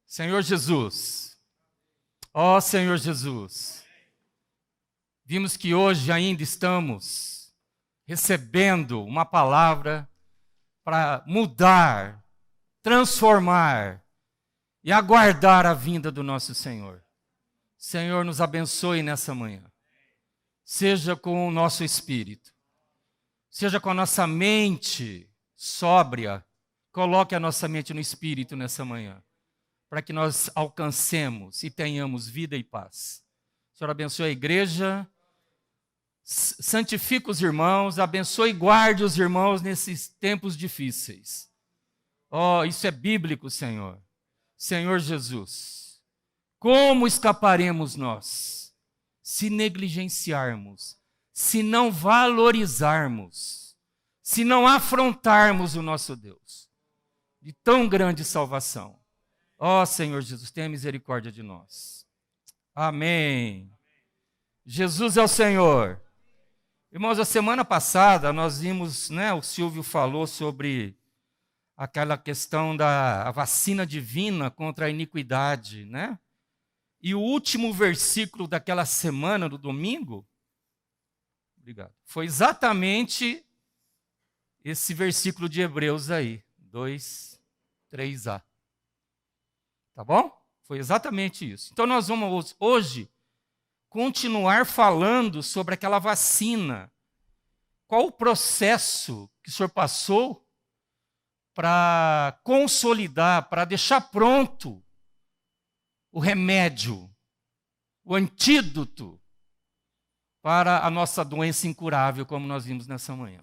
Senhor Jesus, ó Senhor Jesus, vimos que hoje ainda estamos recebendo uma palavra para mudar, transformar e aguardar a vinda do nosso Senhor. Senhor, nos abençoe nessa manhã. Seja com o nosso espírito, seja com a nossa mente sóbria, coloque a nossa mente no espírito nessa manhã, para que nós alcancemos e tenhamos vida e paz. Senhor, abençoe a igreja, santifica os irmãos, abençoe e guarde os irmãos nesses tempos difíceis. Oh, isso é bíblico, Senhor. Senhor Jesus, como escaparemos nós se negligenciarmos, se não valorizarmos, se não afrontarmos o nosso Deus de tão grande salvação? Ó Senhor Jesus, tenha misericórdia de nós. Amém. Jesus é o Senhor. Irmãos, a semana passada nós vimos, o Silvio falou sobre aquela questão da vacina divina contra a iniquidade, E o último versículo daquela semana, do domingo, foi exatamente esse versículo de Hebreus aí, 2, 3a. Tá bom? Foi exatamente isso. Então nós vamos hoje continuar falando sobre aquela vacina. Qual o processo que o senhor passou para consolidar, para deixar pronto o remédio, o antídoto para a nossa doença incurável, como nós vimos nessa manhã.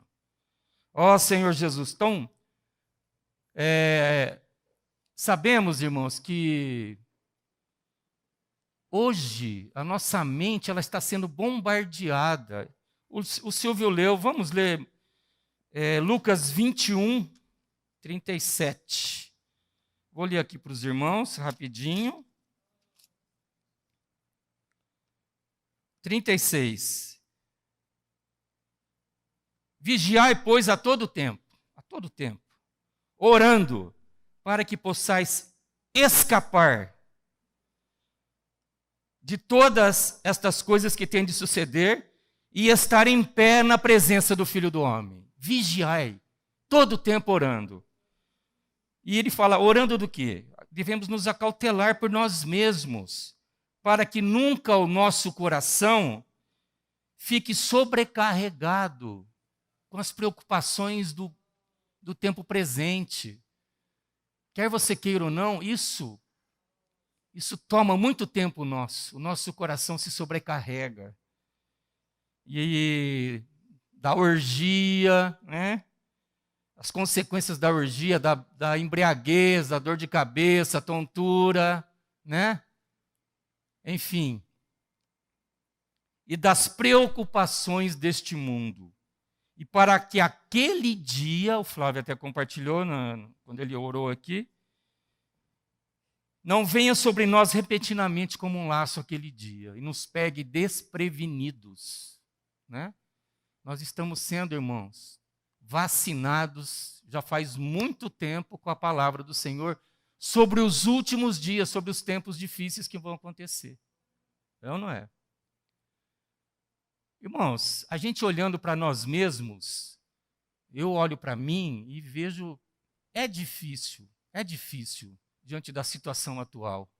Ó Senhor Jesus, então, sabemos, irmãos, que hoje a nossa mente ela está sendo bombardeada. O Silvio leu, vamos ler Lucas 21, 37. Vou ler aqui para os irmãos, rapidinho. 36. Vigiai, pois, a todo tempo, orando, para que possais escapar de todas estas coisas que têm de suceder e estar em pé na presença do Filho do Homem. Vigiai, todo tempo orando. E ele fala, orando do quê? Devemos nos acautelar por nós mesmos, para que nunca o nosso coração fique sobrecarregado com as preocupações do tempo presente. Quer você queira ou não, isso toma muito tempo nosso. O nosso coração se sobrecarrega. E da orgia, as consequências da orgia, da embriaguez, da dor de cabeça, tontura, Enfim. E das preocupações deste mundo. E para que aquele dia, o Flávio até compartilhou quando ele orou aqui, não venha sobre nós repentinamente como um laço aquele dia e nos pegue desprevenidos. Nós estamos sendo, irmãos, vacinados já faz muito tempo com a palavra do Senhor sobre os últimos dias, sobre os tempos difíceis que vão acontecer. É ou não é? Irmãos, a gente olhando para nós mesmos, eu olho para mim e vejo, é difícil diante da situação atual.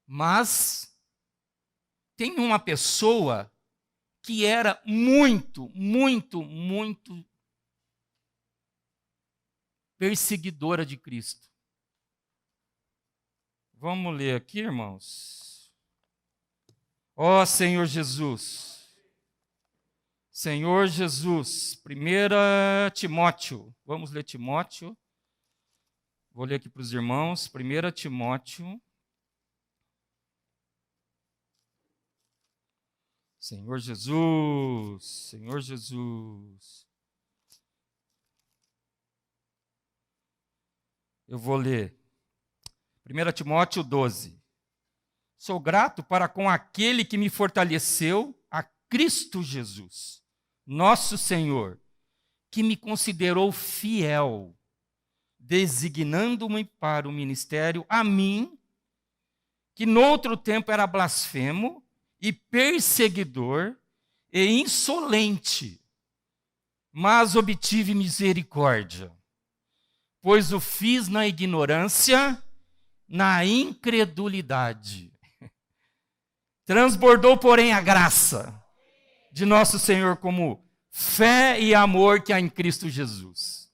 Mas tem uma pessoa que era muito, muito, muito perseguidora de Cristo. Vamos ler aqui, irmãos. Ó Senhor Jesus. Senhor Jesus. 1 Timóteo. Vamos ler Timóteo. Vou ler aqui para os irmãos. 1 Timóteo. Senhor Jesus. Senhor Jesus. Eu vou ler. 1 Timóteo 12. Sou grato para com aquele que me fortaleceu, a Cristo Jesus, nosso Senhor, que me considerou fiel, designando-me para o ministério a mim, que noutro tempo era blasfemo e perseguidor e insolente, mas obtive misericórdia, pois o fiz na ignorância, na incredulidade. Transbordou, porém, a graça de nosso Senhor como fé e amor que há em Cristo Jesus.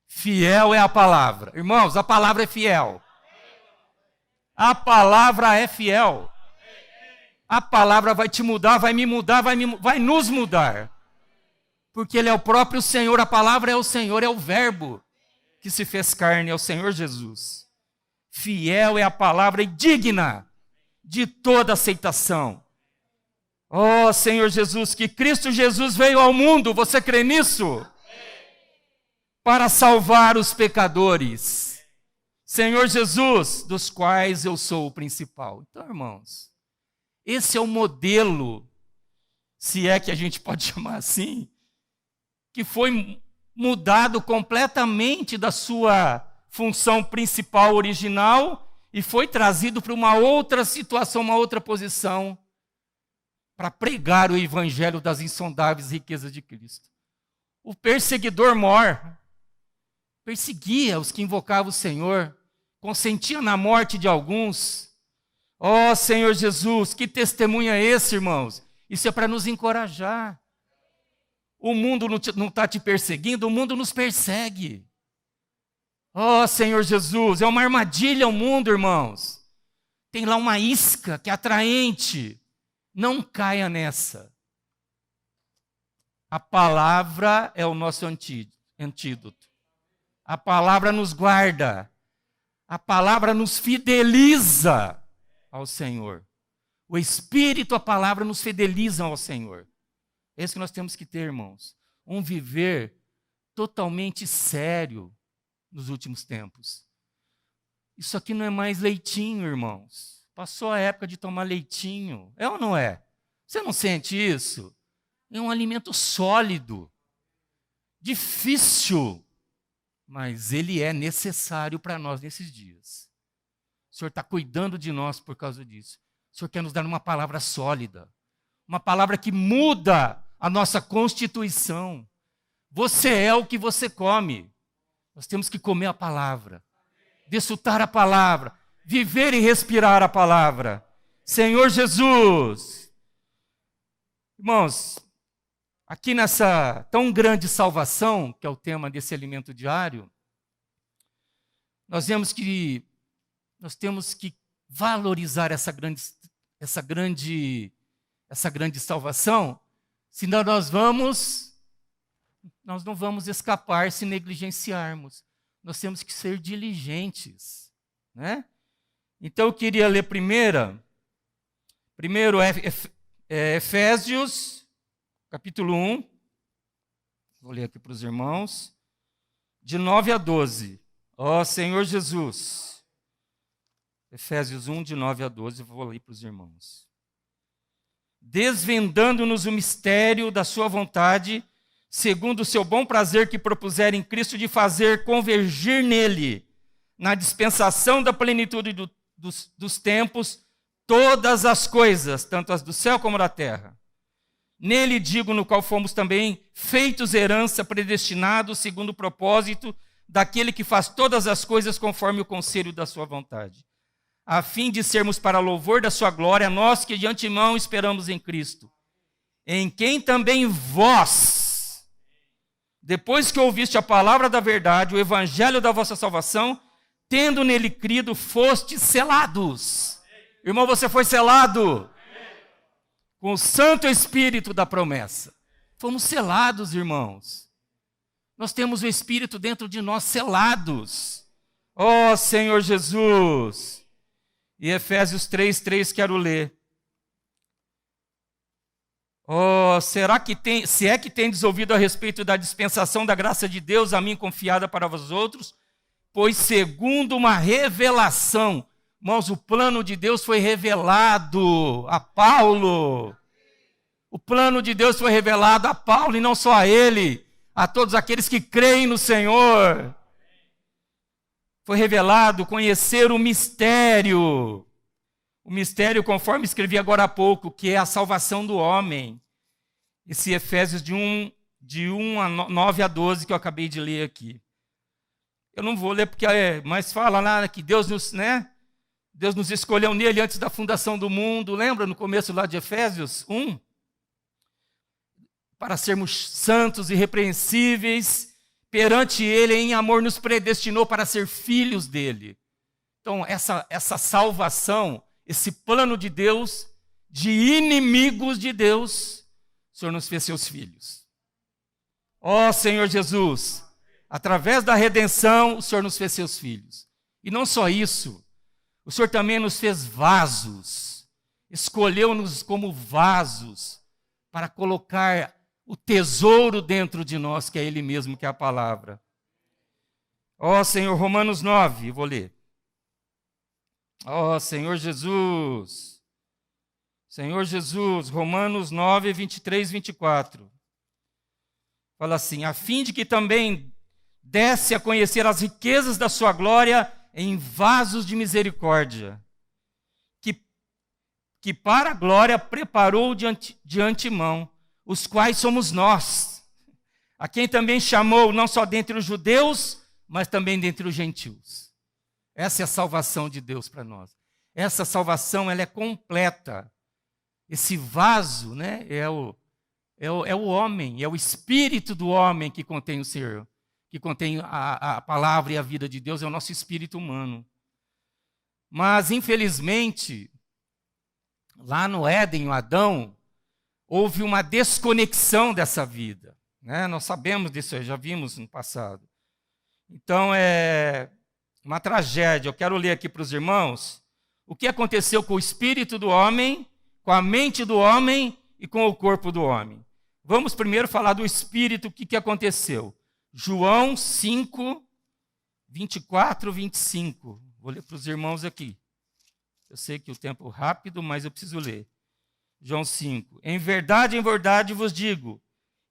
Fiel é a palavra. Irmãos, a palavra é fiel. A palavra é fiel. A palavra vai te mudar, vai me mudar, vai nos mudar. Porque Ele é o próprio Senhor, a palavra é o Senhor, é o verbo que se fez carne, é o Senhor Jesus. Fiel é a palavra e digna de toda aceitação. Oh, Senhor Jesus, que Cristo Jesus veio ao mundo, você crê nisso? Para salvar os pecadores. Senhor Jesus, dos quais eu sou o principal. Então, irmãos, esse é o modelo, se é que a gente pode chamar assim, que foi mudado completamente da sua função principal original e foi trazido para uma outra situação, uma outra posição, para pregar o evangelho das insondáveis riquezas de Cristo. O perseguidor mor perseguia os que invocavam o Senhor, consentia na morte de alguns. Ó Senhor Jesus, que testemunho é esse, irmãos? Isso é para nos encorajar. O mundo não está te perseguindo, o mundo nos persegue. Ó Senhor Jesus, é uma armadilha o mundo, irmãos. Tem lá uma isca que é atraente. Não caia nessa. A palavra é o nosso antídoto. A palavra nos guarda. A palavra nos fideliza ao Senhor. O Espírito, a palavra, nos fidelizam ao Senhor. É isso que nós temos que ter, irmãos. Um viver totalmente sério nos últimos tempos. Isso aqui não é mais leitinho, irmãos. Passou a época de tomar leitinho. É ou não é? Você não sente isso? É um alimento sólido, difícil, mas ele é necessário para nós nesses dias. O Senhor está cuidando de nós por causa disso. O Senhor quer nos dar uma palavra sólida, uma palavra que muda a nossa constituição. Você é o que você come. Nós temos que comer a palavra, desfrutar a palavra, viver e respirar a palavra. Senhor Jesus. Irmãos, aqui nessa tão grande salvação, que é o tema desse alimento diário, nós temos que valorizar essa grande salvação, senão nós não vamos escapar se negligenciarmos. Nós temos que ser diligentes, né? Então eu queria ler primeiro Efésios, capítulo 1, vou ler aqui para os irmãos, de 9 a 12. Ó Senhor Jesus, Efésios 1, de 9 a 12, vou ler para os irmãos. Desvendando-nos o mistério da sua vontade, segundo o seu bom prazer que propuser em Cristo de fazer convergir nele, na dispensação da plenitude dos tempos, todas as coisas, tanto as do céu como da terra. Nele digo, no qual fomos também feitos herança, predestinados segundo o propósito daquele que faz todas as coisas conforme o conselho da sua vontade, a fim de sermos para louvor da sua glória, nós que de antemão esperamos em Cristo, em quem também vós, depois que ouviste a palavra da verdade, o evangelho da vossa salvação, tendo nele crido, fostes selados. Irmão, você foi selado com o Santo Espírito da promessa. Fomos selados, irmãos. Nós temos o Espírito dentro de nós, selados. Ó Senhor Jesus. E Efésios 3:3 quero ler. Se é que tendes ouvido a respeito da dispensação da graça de Deus, a mim confiada para vós outros, pois segundo uma revelação, irmãos, o plano de Deus foi revelado a Paulo. O plano de Deus foi revelado a Paulo, e não só a ele, a todos aqueles que creem no Senhor. foi revelado conhecer o mistério. O mistério, conforme escrevi agora há pouco, que é a salvação do homem. Esse Efésios de 9 a 12 que eu acabei de ler aqui. Eu não vou ler porque mas fala lá que Deus nos escolheu nele antes da fundação do mundo. Lembra no começo lá de Efésios 1? Para sermos santos e irrepreensíveis perante ele, em amor nos predestinou para ser filhos dele. Então essa salvação, esse plano de Deus, de inimigos de Deus, o Senhor nos fez seus filhos. Ó Senhor Jesus, através da redenção, o Senhor nos fez seus filhos. E não só isso, o Senhor também nos fez vasos, escolheu-nos como vasos para colocar o tesouro dentro de nós, que é Ele mesmo, que é a palavra. Ó Senhor, Romanos 9, vou ler. Ó Senhor Jesus, Romanos 9, 23, 24. Fala assim, a fim de que também desse a conhecer as riquezas da sua glória em vasos de misericórdia, que para a glória preparou de antemão, os quais somos nós, a quem também chamou não só dentre os judeus, mas também dentre os gentios. Essa é a salvação de Deus para nós. Essa salvação, ela é completa. Esse vaso, né, é o homem, é o espírito do homem que contém o ser, que contém a palavra e a vida de Deus, é o nosso espírito humano. Mas, infelizmente, lá no Éden, o Adão, houve uma desconexão dessa vida. Né? Nós sabemos disso, já vimos no passado. Então, é uma tragédia. Eu quero ler aqui para os irmãos o que aconteceu com o espírito do homem, com a mente do homem e com o corpo do homem. Vamos primeiro falar do espírito, o que aconteceu. João 5, 24, 25. Vou ler para os irmãos aqui. Eu sei que o tempo é rápido, mas eu preciso ler. João 5. Em verdade vos digo,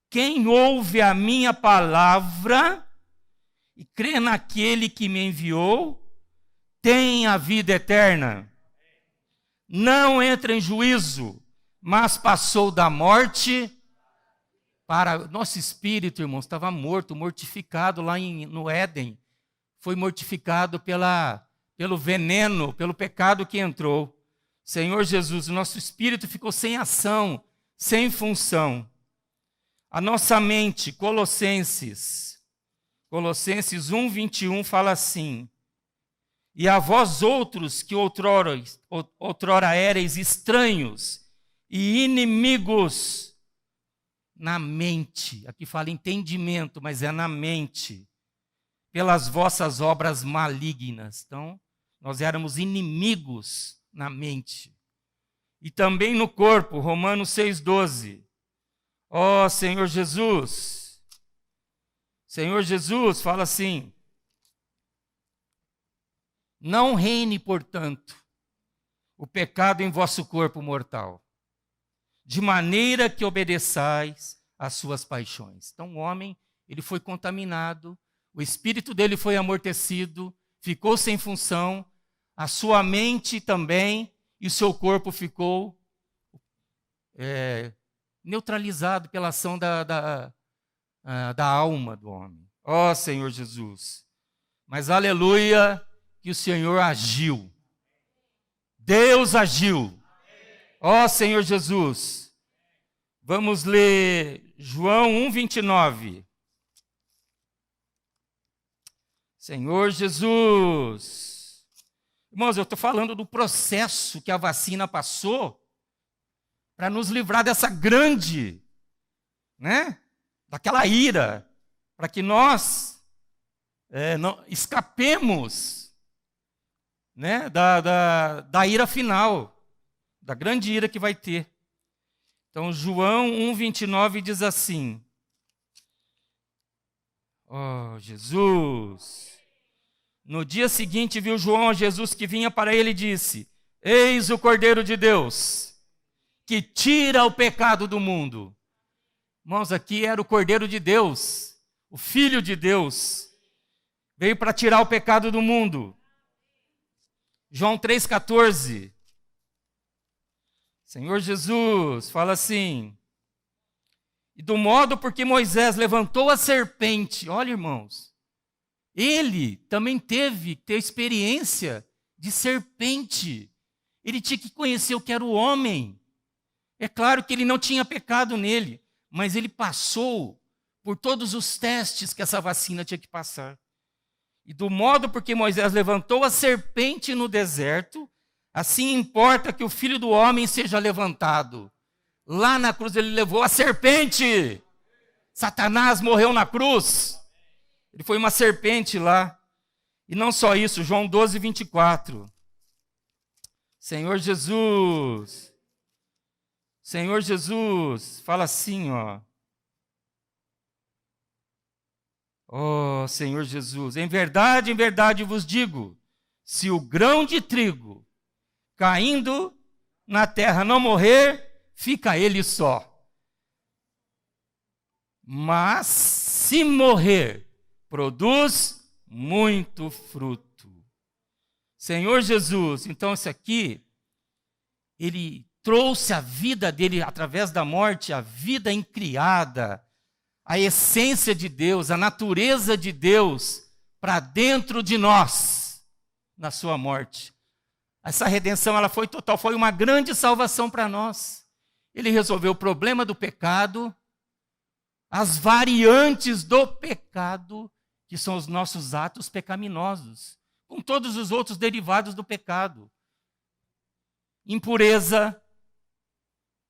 quem ouve a minha palavra e crê naquele que me enviou, tem a vida eterna. Não entra em juízo, mas passou da morte para... Nosso espírito, irmãos, estava morto, mortificado lá no Éden. Foi mortificado pelo veneno, pelo pecado que entrou. Senhor Jesus, o nosso espírito ficou sem ação, sem função. A nossa mente, Colossenses 1, 21 fala assim, e a vós outros que outrora éreis estranhos e inimigos na mente, aqui fala entendimento, mas é na mente, pelas vossas obras malignas. Então, nós éramos inimigos na mente. E também no corpo, Romanos 6,12. Ó Senhor Jesus, fala assim, não reine, portanto, o pecado em vosso corpo mortal, de maneira que obedeçais às suas paixões. Então o homem, ele foi contaminado, o espírito dele foi amortecido, ficou sem função, a sua mente também, e o seu corpo ficou neutralizado pela ação da alma do homem. Ó Senhor Jesus. Mas aleluia, que o Senhor agiu. Deus agiu. Ó Senhor Jesus. Vamos ler João 1, 29. Senhor Jesus. Irmãos, eu estou falando do processo que a vacina passou para nos livrar dessa grande, daquela ira, para que nós não escapemos, da ira final, da grande ira que vai ter. Então, João 1, 29 diz assim, ó Jesus... No dia seguinte, viu João a Jesus que vinha para ele e disse, eis o Cordeiro de Deus, que tira o pecado do mundo. Irmãos, aqui era o Cordeiro de Deus, o Filho de Deus. Veio para tirar o pecado do mundo. João 3,14. Senhor Jesus fala assim: e do modo porque Moisés levantou a serpente, olha, irmãos, ele também teve que ter experiência de serpente. Ele tinha que conhecer o que era o homem. É claro que ele não tinha pecado nele, mas ele passou por todos os testes que essa vacina tinha que passar. E do modo porque Moisés levantou a serpente no deserto, assim importa que o Filho do Homem seja levantado. Lá na cruz ele levou a serpente. Satanás morreu na cruz. Ele foi uma serpente lá. E não só isso, João 12, 24. Senhor Jesus, fala assim, ó. Oh, Senhor Jesus, em verdade vos digo, se o grão de trigo caindo na terra não morrer, fica ele só. Mas se morrer, produz muito fruto. Senhor Jesus, então isso aqui, ele trouxe a vida dele através da morte, a vida incriada, a essência de Deus, a natureza de Deus para dentro de nós, na sua morte. Essa redenção ela foi total, foi uma grande salvação para nós. Ele resolveu o problema do pecado, as variantes do pecado, que são os nossos atos pecaminosos, com todos os outros derivados do pecado. Impureza,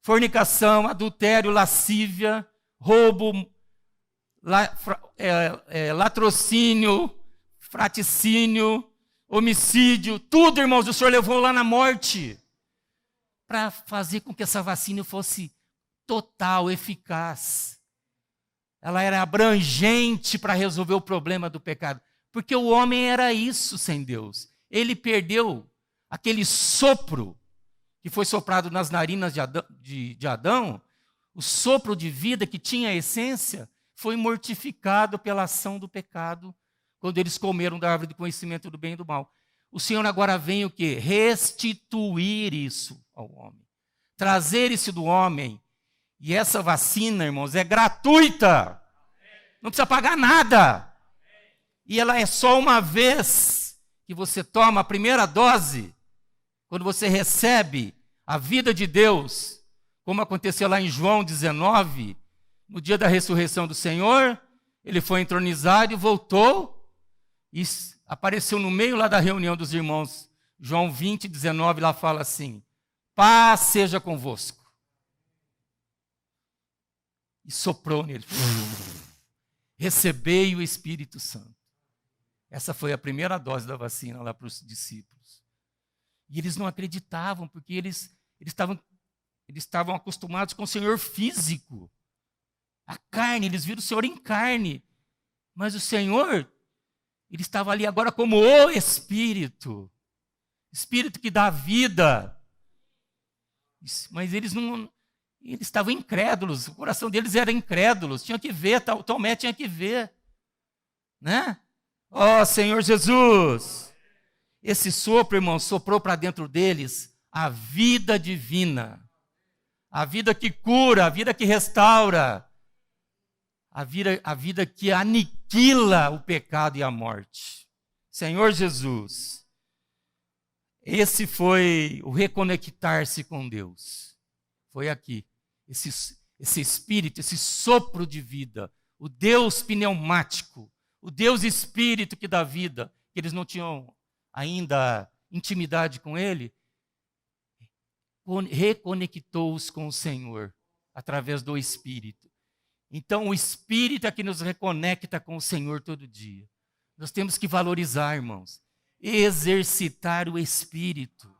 fornicação, adultério, lascívia, roubo, latrocínio, fraticínio, homicídio, tudo, irmãos, o Senhor levou lá na morte, para fazer com que essa vacina fosse total, eficaz. Ela era abrangente para resolver o problema do pecado, porque o homem era isso sem Deus. Ele perdeu aquele sopro que foi soprado nas narinas de Adão, o sopro de vida que tinha a essência, foi mortificado pela ação do pecado, quando eles comeram da árvore do conhecimento do bem e do mal. O Senhor agora vem o quê? Restituir isso ao homem. Trazer isso do homem. E essa vacina, irmãos, é gratuita. Não precisa pagar nada. E ela é só uma vez que você toma a primeira dose, quando você recebe a vida de Deus, como aconteceu lá em João 19, no dia da ressurreição do Senhor, ele foi entronizado e voltou, e apareceu no meio lá da reunião dos irmãos. João 20, 19, lá fala assim: paz seja convosco. E soprou nele. Recebei o Espírito Santo. Essa foi a primeira dose da vacina lá para os discípulos. E eles não acreditavam, porque eles estavam acostumados com o Senhor físico. A carne, eles viram o Senhor em carne. Mas o Senhor, ele estava ali agora como o Espírito. Espírito que dá vida. Mas eles estavam incrédulos, o coração deles era incrédulo, tinha que ver, Tomé tinha que ver. Né? Ó Senhor Jesus, esse sopro, irmão, soprou para dentro deles a vida divina, a vida que cura, a vida que restaura, a vida que aniquila o pecado e a morte. Senhor Jesus, esse foi o reconectar-se com Deus. Foi aqui, esse espírito, esse sopro de vida, o Deus pneumático, o Deus espírito que dá vida, que eles não tinham ainda intimidade com ele, reconectou-os com o Senhor através do Espírito. Então o Espírito é que nos reconecta com o Senhor todo dia. Nós temos que valorizar, irmãos, exercitar o Espírito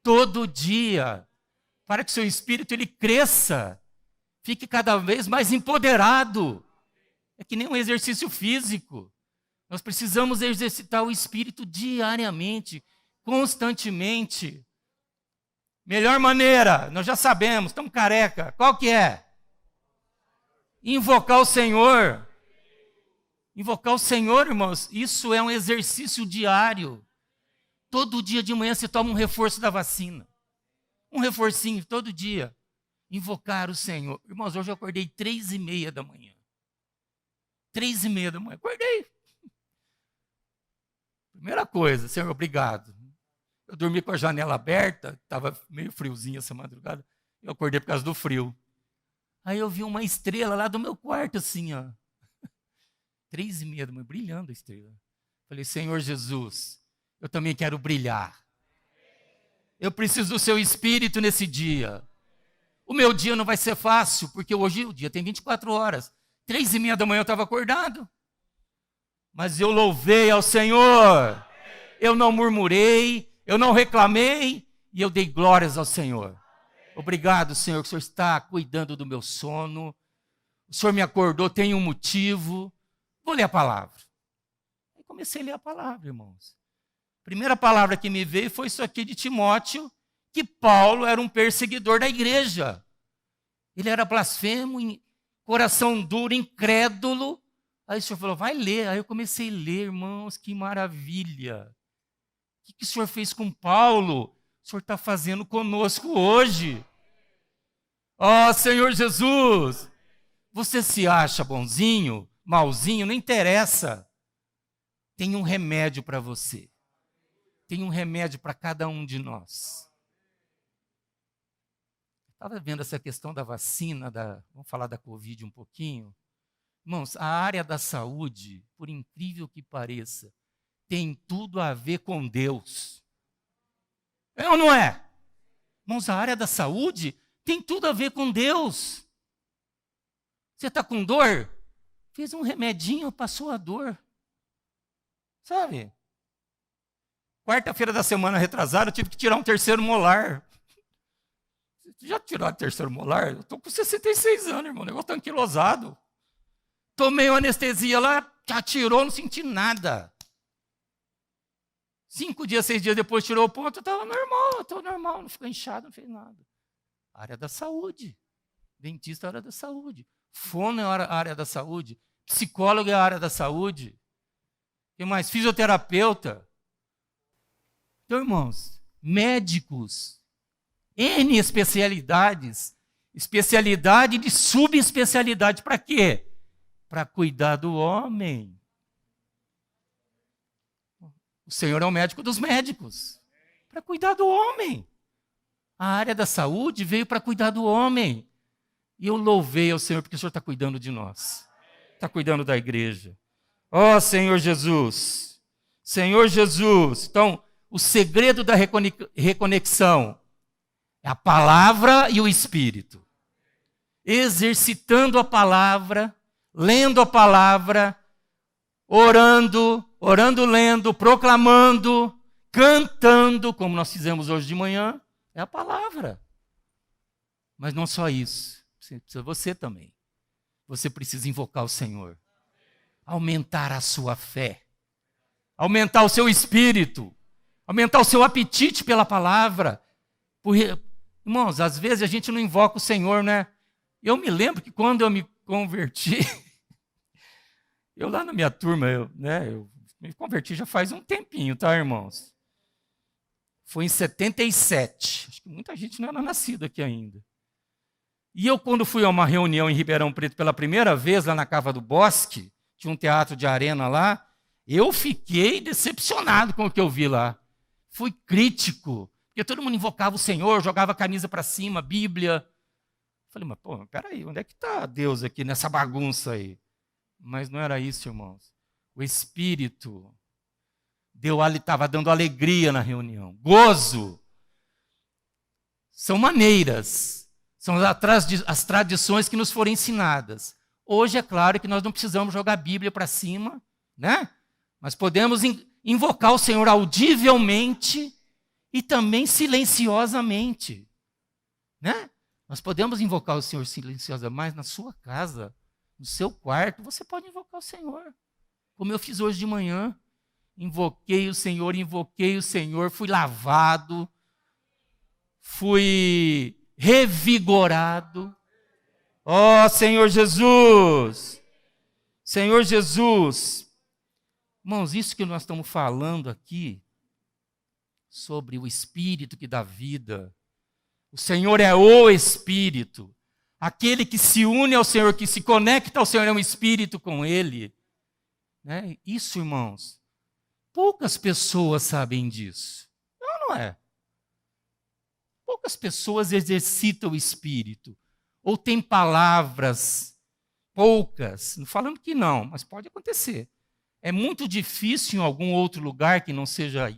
todo dia, para que o seu espírito ele cresça, fique cada vez mais empoderado. É que nem um exercício físico. Nós precisamos exercitar o espírito diariamente, constantemente. Melhor maneira, nós já sabemos, estamos careca. Qual que é? Invocar o Senhor. Invocar o Senhor, irmãos, isso é um exercício diário. Todo dia de manhã você toma um reforço da vacina. Um reforcinho todo dia. Invocar o Senhor. Irmãos, hoje eu acordei 3h30 da manhã. 3h30 da manhã. Acordei. Primeira coisa, Senhor, obrigado. Eu dormi com a janela aberta, estava meio friozinho essa madrugada. Eu acordei por causa do frio. Aí eu vi uma estrela lá do meu quarto, assim, ó. 3h30 da manhã, brilhando a estrela. Falei, Senhor Jesus, eu também quero brilhar. Eu preciso do seu Espírito nesse dia. O meu dia não vai ser fácil, porque hoje o dia tem 24 horas. 3h30 da manhã eu estava acordado. Mas eu louvei ao Senhor. Eu não murmurei, eu não reclamei, e eu dei glórias ao Senhor. Obrigado, Senhor, que o Senhor está cuidando do meu sono. O Senhor me acordou, tem um motivo. Vou ler a palavra. Aí comecei a ler a palavra, irmãos. A primeira palavra que me veio foi isso aqui de Timóteo, que Paulo era um perseguidor da igreja. Ele era blasfemo, coração duro, incrédulo. Aí o Senhor falou, vai ler. Aí eu comecei a ler, irmãos, que maravilha. O que o Senhor fez com Paulo? O Senhor está fazendo conosco hoje. Ó, Senhor Jesus, você se acha bonzinho, malzinho, não interessa. Tem um remédio para você. Tem um remédio para cada um de nós. Estava vendo essa questão da vacina, vamos falar da Covid um pouquinho. Irmãos, a área da saúde, por incrível que pareça, tem tudo a ver com Deus. É ou não é? Irmãos, a área da saúde tem tudo a ver com Deus. Você está com dor? Fez um remedinho, passou a dor. Sabe? Quarta-feira da semana retrasada, eu tive que tirar um terceiro molar. Você já tirou o terceiro molar? Eu estou com 66 anos, irmão. O negócio está anquilosado. Tomei uma anestesia lá, já tirou, não senti nada. 5 dias, 6 dias depois tirou o ponto, eu estava normal, estou normal, não ficou inchado, não fez nada. Área da saúde. Dentista é a área da saúde. Fono é a área da saúde. Psicólogo é a área da saúde. O que mais? Fisioterapeuta. Então, irmãos, médicos, N especialidades, especialidade de subespecialidade, para quê? Para cuidar do homem. O Senhor é o médico dos médicos, para cuidar do homem. A área da saúde veio para cuidar do homem. E eu louvei ao Senhor, porque o Senhor está cuidando de nós. Está cuidando da igreja. Ó Senhor Jesus. Senhor Jesus. Então, o segredo da reconexão é a palavra e o Espírito. Exercitando a palavra, lendo a palavra, orando, lendo, proclamando, cantando, como nós fizemos hoje de manhã, é a palavra. Mas não só isso, você também. Você precisa invocar o Senhor, aumentar a sua fé, aumentar o seu espírito, aumentar o seu apetite pela palavra. Irmãos, às vezes a gente não invoca o Senhor, né? Eu me lembro que quando eu me converti, eu lá na minha turma, eu me converti já faz um tempinho, tá, irmãos? Foi em 77. Acho que muita gente não era nascida aqui ainda. E eu, quando fui a uma reunião em Ribeirão Preto pela primeira vez, lá na Cava do Bosque, tinha um teatro de arena lá, eu fiquei decepcionado com o que eu vi lá. Fui crítico, porque todo mundo invocava o Senhor, jogava a camisa para cima, Bíblia. Falei, mas peraí, onde é que está Deus aqui nessa bagunça aí? Mas não era isso, irmãos. O Espírito estava dando alegria na reunião, gozo. São maneiras, são as tradições que nos foram ensinadas. Hoje é claro que nós não precisamos jogar a Bíblia para cima, né? Mas podemos invocar o Senhor audivelmente e também silenciosamente, né? Nós podemos invocar o Senhor silenciosamente, mas na sua casa, no seu quarto, você pode invocar o Senhor. Como eu fiz hoje de manhã. Invoquei o Senhor, fui lavado, fui revigorado. Ó Senhor Jesus, Senhor Jesus, irmãos, isso que nós estamos falando aqui, sobre o Espírito que dá vida, o Senhor é o Espírito, aquele que se une ao Senhor, que se conecta ao Senhor, é um Espírito com Ele. Né? Isso, irmãos, poucas pessoas sabem disso. Não é? Poucas pessoas exercitam o Espírito, ou têm palavras, poucas, não falando que não, mas pode acontecer. É muito difícil em algum outro lugar que não seja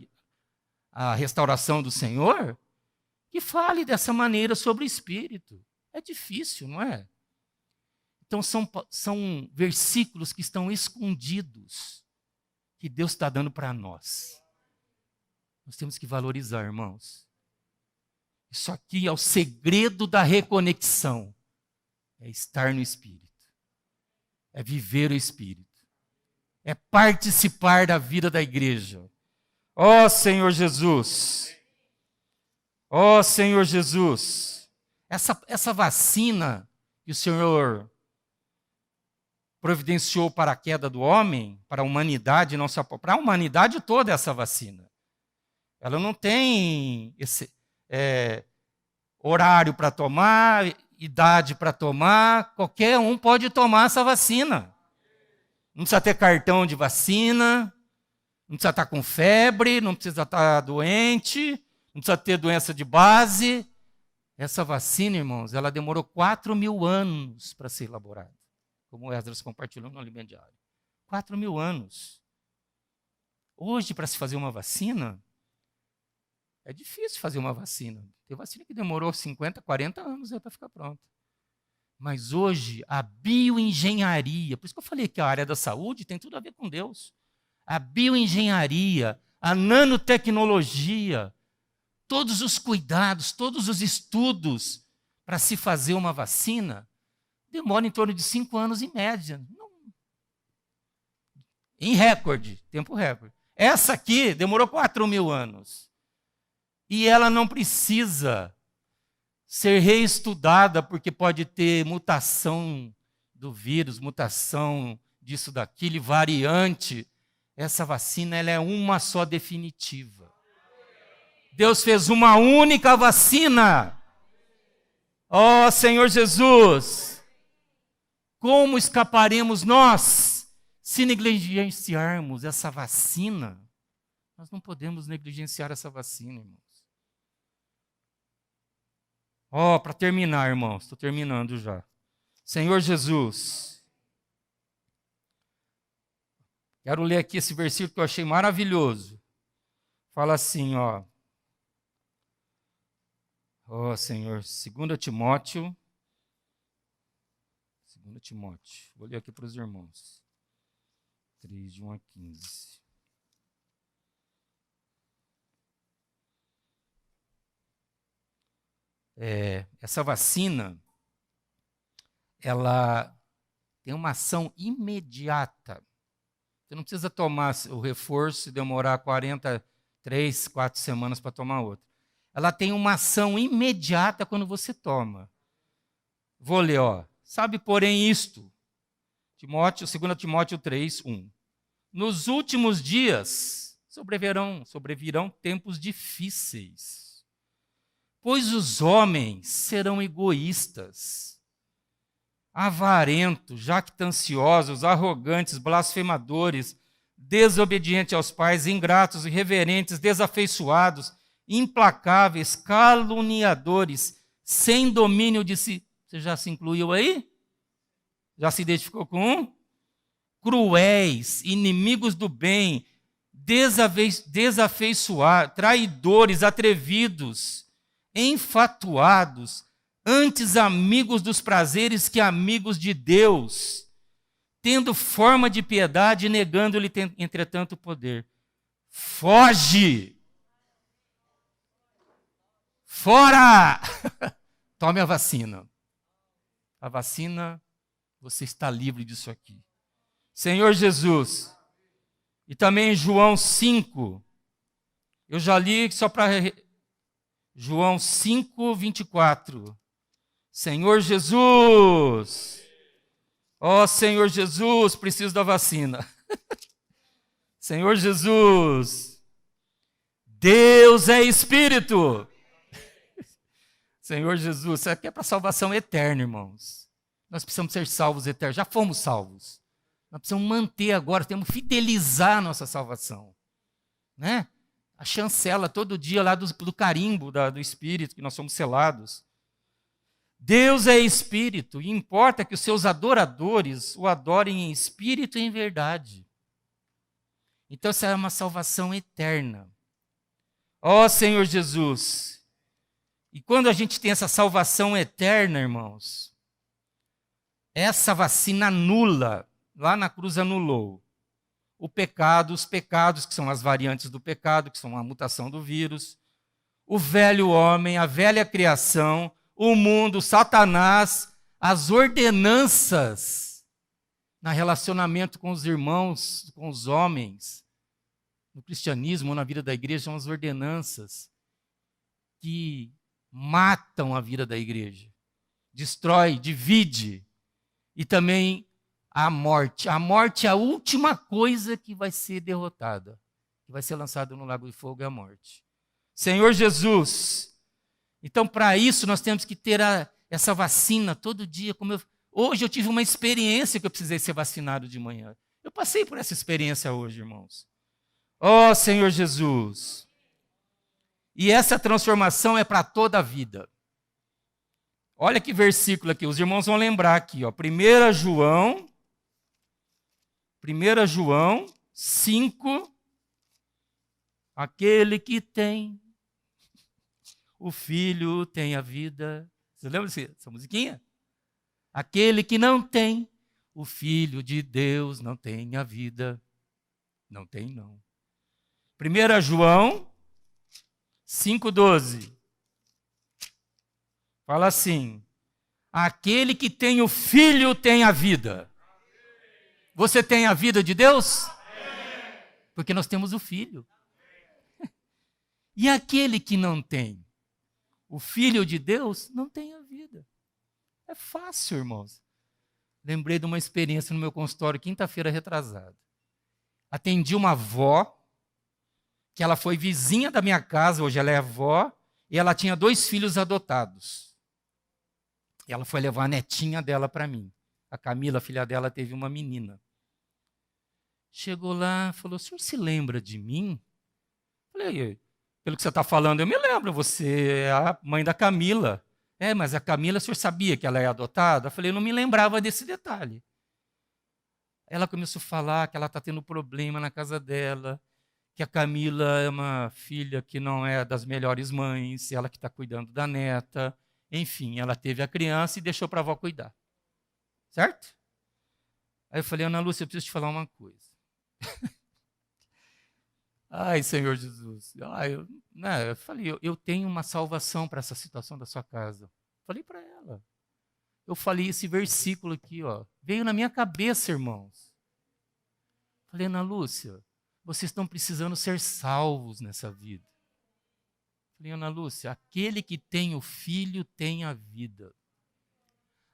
a restauração do Senhor, que fale dessa maneira sobre o Espírito. É difícil, não é? Então são versículos que estão escondidos, que Deus está dando para nós. Nós temos que valorizar, irmãos. Isso aqui é o segredo da reconexão. É estar no Espírito. É viver o Espírito. É participar da vida da igreja. Ó Senhor Jesus. Ó Senhor Jesus. Essa vacina que o Senhor providenciou para a queda do homem, para a humanidade, não só para a humanidade toda essa vacina. Ela não tem horário para tomar, idade para tomar, qualquer um pode tomar essa vacina. Não precisa ter cartão de vacina, não precisa estar com febre, não precisa estar doente, não precisa ter doença de base. Essa vacina, irmãos, ela demorou 4.000 anos para ser elaborada, como o Esdras compartilhou no Alimento Diário. 4.000 anos. Hoje, para se fazer uma vacina, é difícil fazer uma vacina. Tem vacina que demorou 50, 40 anos para ficar pronta. Mas hoje, a bioengenharia, por isso que eu falei que a área da saúde tem tudo a ver com Deus. A bioengenharia, a nanotecnologia, todos os cuidados, todos os estudos para se fazer uma vacina, demora em torno de 5 anos em média. Em recorde, tempo recorde. Essa aqui demorou 4.000 anos. E ela não precisa ser reestudada, porque pode ter mutação do vírus, mutação disso, daquilo, variante. Essa vacina ela é uma só definitiva. Deus fez uma única vacina. Ó Senhor Jesus, como escaparemos nós se negligenciarmos essa vacina? Nós não podemos negligenciar essa vacina, irmãos. Para terminar, irmãos, estou terminando já. Senhor Jesus, quero ler aqui esse versículo que eu achei maravilhoso. Fala assim, Senhor, 2 Timóteo, vou ler aqui para os irmãos. 3, de 1 a 15. Essa vacina, ela tem uma ação imediata. Você não precisa tomar o reforço e demorar 43, 4 semanas para tomar outro. Ela tem uma ação imediata quando você toma. Vou ler, Sabe, porém, isto, 2 Timóteo 3, 1. Nos últimos dias sobrevirão tempos difíceis, pois os homens serão egoístas, avarentos, jactanciosos, arrogantes, blasfemadores, desobedientes aos pais, ingratos, irreverentes, desafeiçoados, implacáveis, caluniadores, sem domínio de si. Você já se incluiu aí? Já se identificou com um? Cruéis, inimigos do bem, desafeiçoados, traidores, atrevidos, enfatuados, antes amigos dos prazeres que amigos de Deus, tendo forma de piedade, negando-lhe, entretanto, o poder. Foge! Fora! Tome a vacina. A vacina, você está livre disso aqui. Senhor Jesus, e também João 5, eu já li só para... João 5, 24. Senhor Jesus, Ó Senhor Jesus, preciso da vacina. Senhor Jesus, Deus é Espírito. Senhor Jesus, isso aqui é para salvação eterna, irmãos. Nós precisamos ser salvos eternos, já fomos salvos. Nós precisamos manter agora, temos que fidelizar a nossa salvação. Né? A chancela todo dia lá do carimbo do Espírito, que nós somos selados. Deus é Espírito, e importa que os seus adoradores o adorem em espírito e em verdade. Então, essa é uma salvação eterna. Ó Senhor Jesus, e quando a gente tem essa salvação eterna, irmãos, essa vacina anula, lá na cruz anulou, o pecado, os pecados, que são as variantes do pecado, que são a mutação do vírus, o velho homem, a velha criação, o mundo, Satanás, as ordenanças no relacionamento com os irmãos, com os homens, no cristianismo, na vida da igreja, são as ordenanças que matam a vida da igreja, destrói, divide, e também a morte. A morte é a última coisa que vai ser derrotada, que vai ser lançada no lago de fogo, é a morte. Senhor Jesus, então para isso nós temos que ter essa vacina todo dia. Hoje eu tive uma experiência que eu precisei ser vacinado de manhã. Eu passei por essa experiência hoje, irmãos. Ó Senhor Jesus. E essa transformação é para toda a vida. Olha que versículo aqui, os irmãos vão lembrar aqui, ó. 1 João 5, aquele que tem o Filho tem a vida. Você lembra dessa musiquinha? Aquele que não tem o Filho de Deus não tem a vida. Não tem, não. 1 João 5,12. Fala assim: aquele que tem o Filho tem a vida. Você tem a vida de Deus? Porque nós temos o Filho. E aquele que não tem o Filho de Deus não tem a vida. É fácil, irmãos. Lembrei de uma experiência no meu consultório, quinta-feira retrasada. Atendi uma avó, que ela foi vizinha da minha casa, hoje ela é avó, e ela tinha 2 filhos adotados. E ela foi levar a netinha dela para mim. A Camila, a filha dela, teve uma menina. Chegou lá, falou: o senhor se lembra de mim? Falei: pelo que você está falando, eu me lembro, você é a mãe da Camila. Mas a Camila, o senhor sabia que ela é adotada? Eu falei: eu não me lembrava desse detalhe. Ela começou a falar que ela está tendo problema na casa dela, que a Camila é uma filha que não é das melhores mães, ela que está cuidando da neta. Enfim, ela teve a criança e deixou para a avó cuidar. Certo? Aí eu falei: Ana Lúcia, eu preciso te falar uma coisa. Ai, Senhor Jesus. Eu falei: eu tenho uma salvação para essa situação da sua casa. Falei para ela. Eu falei esse versículo aqui, ó. Veio na minha cabeça, irmãos. Falei: Ana Lúcia, vocês estão precisando ser salvos nessa vida. Falei: Ana Lúcia, aquele que tem o Filho tem a vida.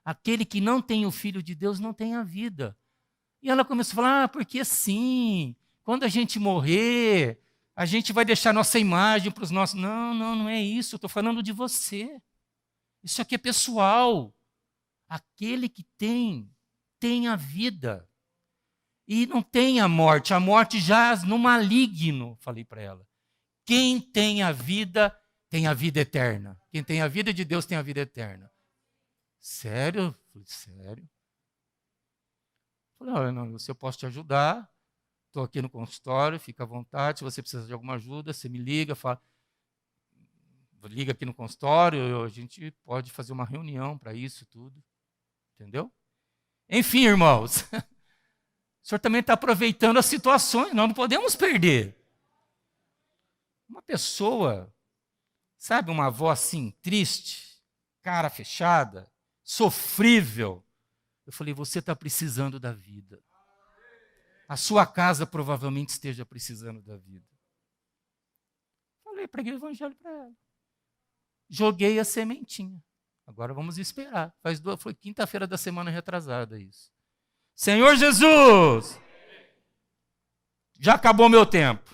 Aquele que não tem o Filho de Deus não tem a vida. E ela começou a falar: porque sim, quando a gente morrer, a gente vai deixar nossa imagem para os nossos... Não é isso, eu estou falando de você. Isso aqui é pessoal. Aquele que tem a vida. E não tem a morte jaz no maligno, falei para ela. Quem tem a vida eterna. Quem tem a vida de Deus tem a vida eterna. Sério? Falei: sério? Falei: não, se eu posso te ajudar, estou aqui no consultório, fica à vontade, se você precisa de alguma ajuda, você me liga, liga aqui no consultório, a gente pode fazer uma reunião para isso tudo. Entendeu? Enfim, irmãos, o senhor também está aproveitando as situações, nós não podemos perder. Uma pessoa, sabe, uma avó assim, triste, cara fechada, sofrível. Eu falei: você está precisando da vida. A sua casa provavelmente esteja precisando da vida. Falei, preguei o evangelho para ela. Joguei a sementinha. Agora vamos esperar. Foi quinta-feira da semana retrasada isso. Senhor Jesus! Já acabou meu tempo.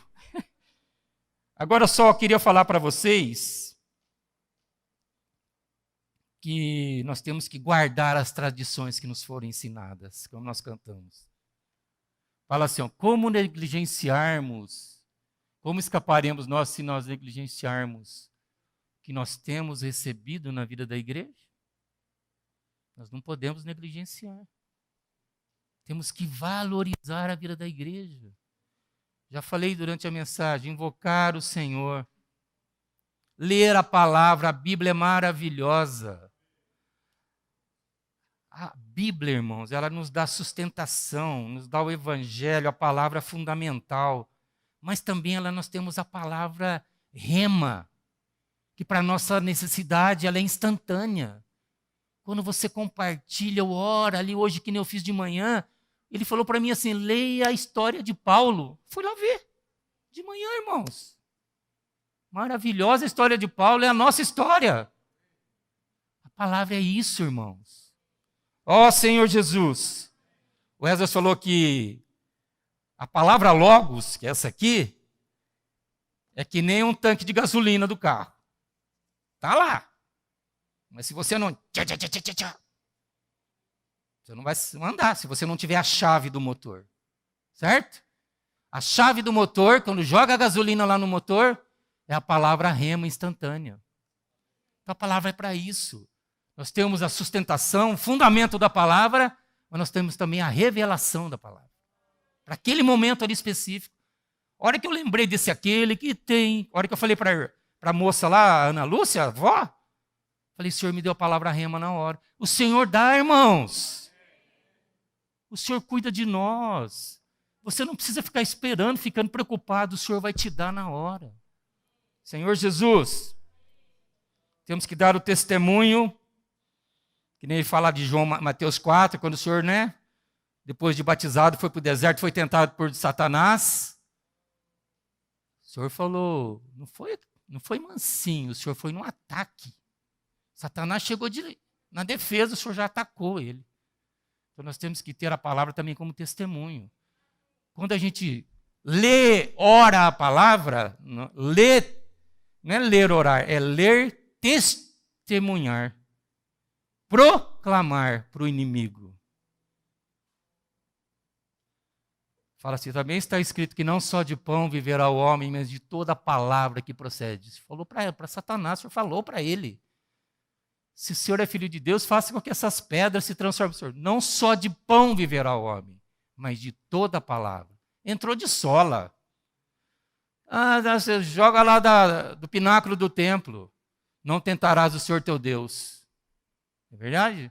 Agora só queria falar para vocês que nós temos que guardar as tradições que nos foram ensinadas, como nós cantamos. Fala assim, ó, como negligenciarmos, como escaparemos nós se nós negligenciarmos o que nós temos recebido na vida da igreja? Nós não podemos negligenciar. Temos que valorizar a vida da igreja. Já falei durante a mensagem, invocar o Senhor, ler a palavra, a Bíblia é maravilhosa. A Bíblia, irmãos, ela nos dá sustentação, nos dá o Evangelho, a palavra fundamental, mas também nós temos a palavra rema, que para a nossa necessidade ela é instantânea. Quando você compartilha, ou ora ali hoje, que nem eu fiz de manhã, ele falou para mim assim, leia a história de Paulo. Fui lá ver, de manhã, irmãos. Maravilhosa a história de Paulo, é a nossa história. A palavra é isso, irmãos. Ó Senhor Jesus, o Wesley falou que a palavra logos, que é essa aqui, é que nem um tanque de gasolina do carro. Está lá. Mas se você não... Você não vai andar se você não tiver a chave do motor. Certo? A chave do motor, quando joga a gasolina lá no motor, é a palavra rema instantânea. Então a palavra é para isso. Nós temos a sustentação, o fundamento da palavra, mas nós temos também a revelação da palavra. Para aquele momento ali específico. A hora que eu lembrei desse aquele que tem, a hora que eu falei para a moça lá, a Ana Lúcia, a avó, falei, o Senhor me deu a palavra rema na hora. O Senhor dá, irmãos. O Senhor cuida de nós. Você não precisa ficar esperando, ficando preocupado, o Senhor vai te dar na hora. Senhor Jesus, temos que dar o testemunho, que nem ele fala de João Mateus 4, quando o Senhor, depois de batizado, foi para o deserto, foi tentado por Satanás. O Senhor falou, não foi mansinho, o Senhor foi no ataque. Satanás chegou na defesa, o Senhor já atacou ele. Então nós temos que ter a palavra também como testemunho. Quando a gente lê, ora a palavra, não é ler, orar, é ler, testemunhar. Proclamar para o inimigo. Fala assim, também está escrito que não só de pão viverá o homem, mas de toda a palavra que procede. Você falou para Satanás, o Senhor falou para ele. Se o Senhor é filho de Deus, faça com que essas pedras se transformem. Senhor, não só de pão viverá o homem, mas de toda a palavra. Entrou de sola. Você joga lá do pináculo do templo. Não tentarás o Senhor teu Deus. É verdade?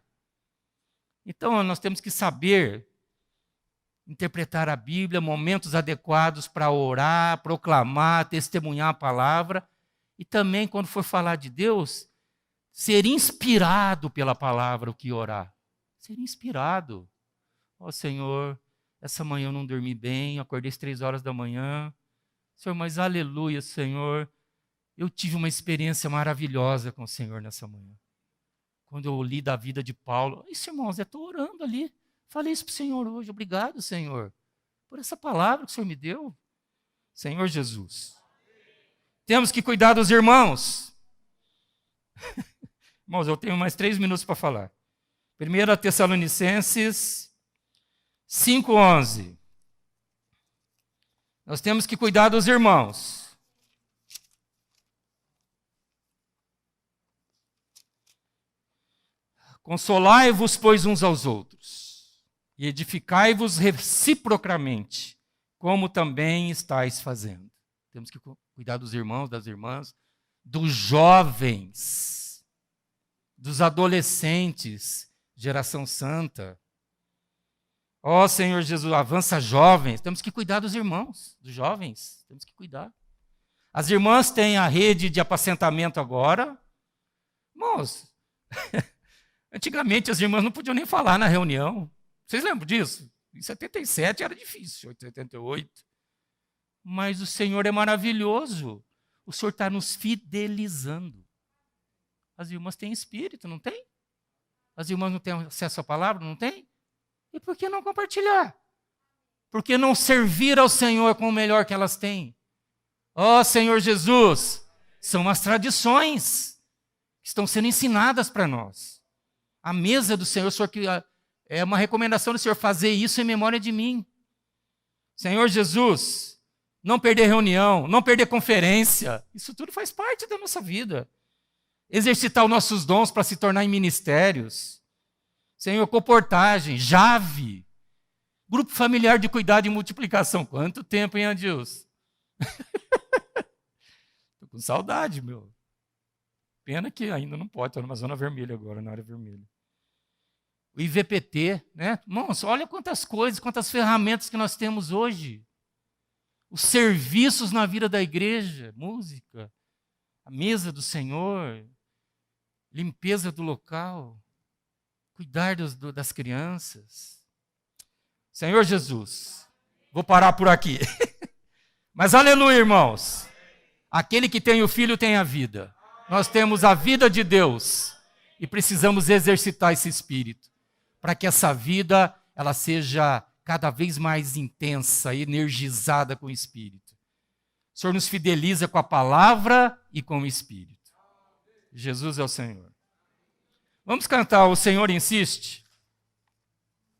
Então, nós temos que saber interpretar a Bíblia, momentos adequados para orar, proclamar, testemunhar a palavra. E também, quando for falar de Deus, ser inspirado pela palavra, o que orar. Ser inspirado. Ó Senhor, essa manhã eu não dormi bem, acordei às 3 horas da manhã. Senhor, mas aleluia, Senhor. Eu tive uma experiência maravilhosa com o Senhor nessa manhã. Quando eu li da vida de Paulo, isso, irmãos, eu estou orando ali. Falei isso para o Senhor hoje. Obrigado, Senhor, por essa palavra que o Senhor me deu. Senhor Jesus. Temos que cuidar dos irmãos. Irmãos, eu tenho mais 3 minutos para falar. 1 Tessalonicenses 5:11. Nós temos que cuidar dos irmãos. Consolai-vos, pois, uns aos outros, e edificai-vos reciprocamente, como também estáis fazendo. Temos que cuidar dos irmãos, das irmãs, dos jovens, dos adolescentes, geração santa. Ó Senhor Jesus, avança jovens, temos que cuidar dos irmãos, dos jovens, temos que cuidar. As irmãs têm a rede de apacentamento agora. Irmãos, antigamente as irmãs não podiam nem falar na reunião. Vocês lembram disso? Em 77 era difícil, 78. Mas o Senhor é maravilhoso. O Senhor está nos fidelizando. As irmãs têm espírito, não tem? As irmãs não têm acesso à palavra, não tem? E por que não compartilhar? Por que não servir ao Senhor com o melhor que elas têm? Ó Senhor Jesus, são as tradições que estão sendo ensinadas para nós. A mesa do Senhor, é uma recomendação do Senhor fazer isso em memória de mim. Senhor Jesus, não perder reunião, não perder conferência, isso tudo faz parte da nossa vida. Exercitar os nossos dons para se tornar em ministérios. Senhor, comportagem, jave, grupo familiar de cuidado e multiplicação. Quanto tempo, hein, Adilson? Estou com saudade, meu. Pena que ainda não pode, estou numa zona vermelha agora, na área vermelha. O IVPT, né? Irmãos, olha quantas coisas, quantas ferramentas que nós temos hoje. Os serviços na vida da igreja, música, a mesa do Senhor, limpeza do local, cuidar das crianças. Senhor Jesus, vou parar por aqui. Mas aleluia, irmãos. Aquele que tem o Filho tem a vida. Nós temos a vida de Deus e precisamos exercitar esse espírito para que essa vida ela seja cada vez mais intensa, energizada com o Espírito. O Senhor nos fideliza com a palavra e com o Espírito. Jesus é o Senhor. Vamos cantar O Senhor Insiste?